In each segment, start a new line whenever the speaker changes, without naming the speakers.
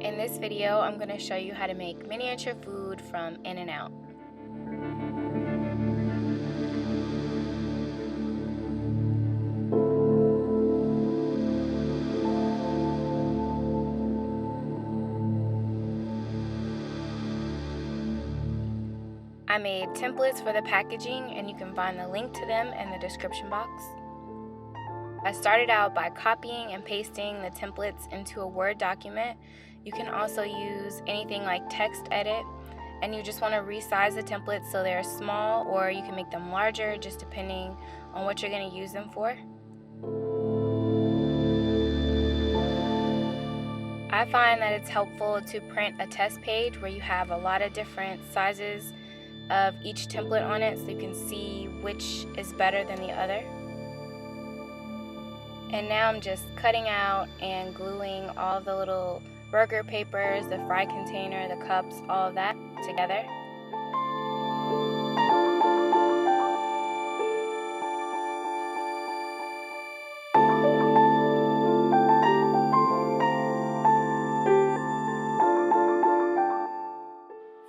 In this video, I'm going to show you how to make miniature food from in and out. I made templates for the packaging, and you can find the link to them in the description box. I started out by copying and pasting the templates into a Word document. You can also use anything like text edit, and you just want to resize the templates so they're small, or you can make them larger just depending on what you're going to use them for. I find that it's helpful to print a test page where you have a lot of different sizes of each template on it so you can see which is better than the other. And now I'm just cutting out and gluing all the little burger papers, the fry container, the cups, all of that together.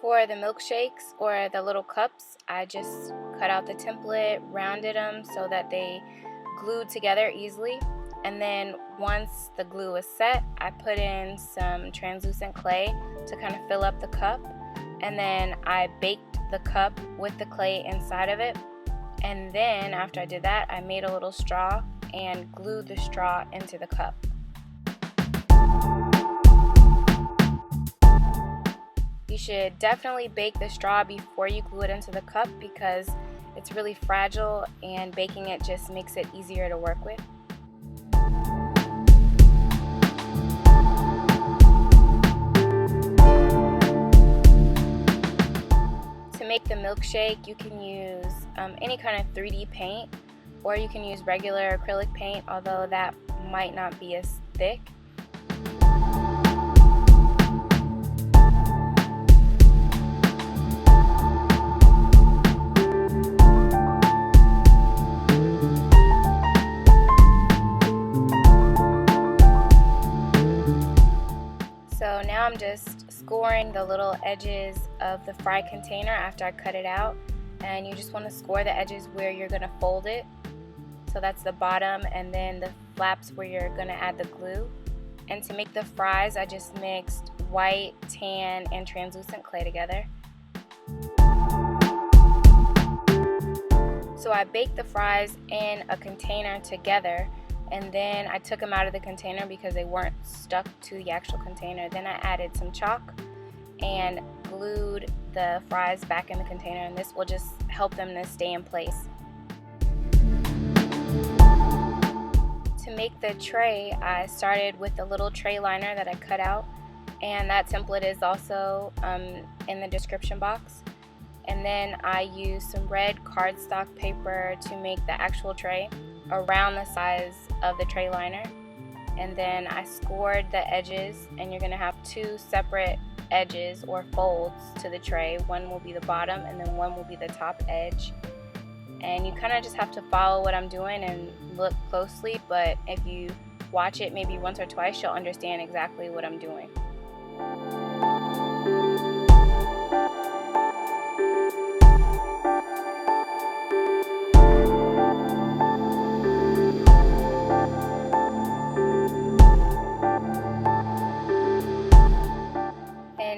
For the milkshakes or the little cups, I just cut out the template, rounded them so that they glued together easily. And then once the glue was set, I put in some translucent clay to kind of fill up the cup. And then I baked the cup with the clay inside of it. And then after I did that, I made a little straw and glued the straw into the cup. You should definitely bake the straw before you glue it into the cup because it's really fragile, and baking it just makes it easier to work with. To make the milkshake, you can use any kind of 3D paint, or you can use regular acrylic paint, although that might not be as thick. So now I'm just scoring the little edges of the fry container after I cut it out, and you just want to score the edges where you're going to fold it. So that's the bottom, and then the flaps where you're going to add the glue. And to make the fries, I just mixed white, tan, and translucent clay together. So I baked the fries in a container together, and then I took them out of the container because they weren't stuck to the actual container. Then I added some chalk and glued the fries back in the container, and this will just help them to stay in place. To make the tray, I started with the little tray liner that I cut out, and that template is also in the description box. And then I used some red cardstock paper to make the actual tray around the size of the tray liner, and then I scored the edges, and you're going to have two separate edges or folds to the tray. One will be the bottom and then one will be the top edge, and you kind of just have to follow what I'm doing and look closely, but if you watch it maybe once or twice, you'll understand exactly what I'm doing.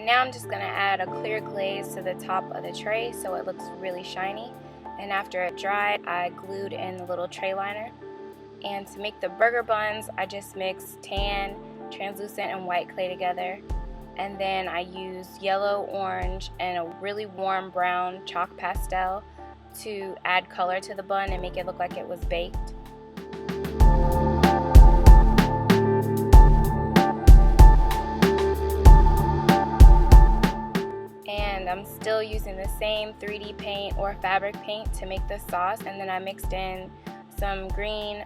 Now I'm just going to add a clear glaze to the top of the tray so it looks really shiny. And after it dried, I glued in the little tray liner. And to make the burger buns, I just mixed tan, translucent, and white clay together. And then I used yellow, orange, and a really warm brown chalk pastel to add color to the bun and make it look like it was baked. I'm still using the same 3D paint or fabric paint to make the sauce, and then I mixed in some green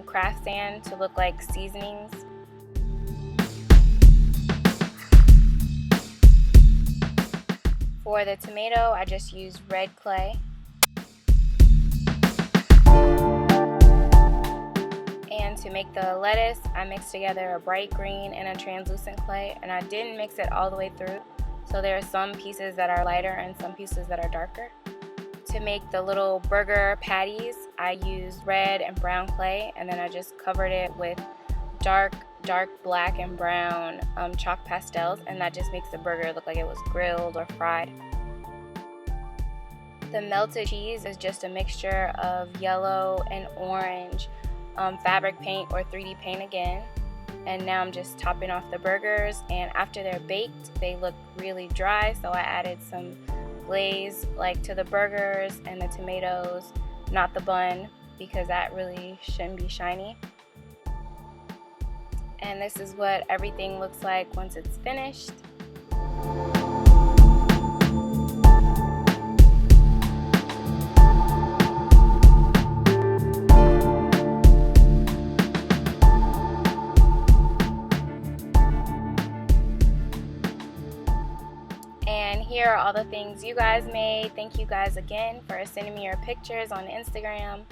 craft sand to look like seasonings. For the tomato, I just used red clay. And To make the lettuce, I mixed together a bright green and a translucent clay, and I didn't mix it all the way through, so there are some pieces that are lighter and some pieces that are darker. To make the little burger patties, I used red and brown clay, and then I just covered it with dark black and brown chalk pastels, and that just makes the burger look like it was grilled or fried. The melted cheese is just a mixture of yellow and orange fabric paint or 3D paint again. And now I'm just topping off the burgers, and after they're baked they look really dry, so I added some glaze like to the burgers and the tomatoes, not the bun because that really shouldn't be shiny. And this is what everything looks like once it's finished. And here are all the things you guys made. Thank you guys again for sending me your pictures on Instagram.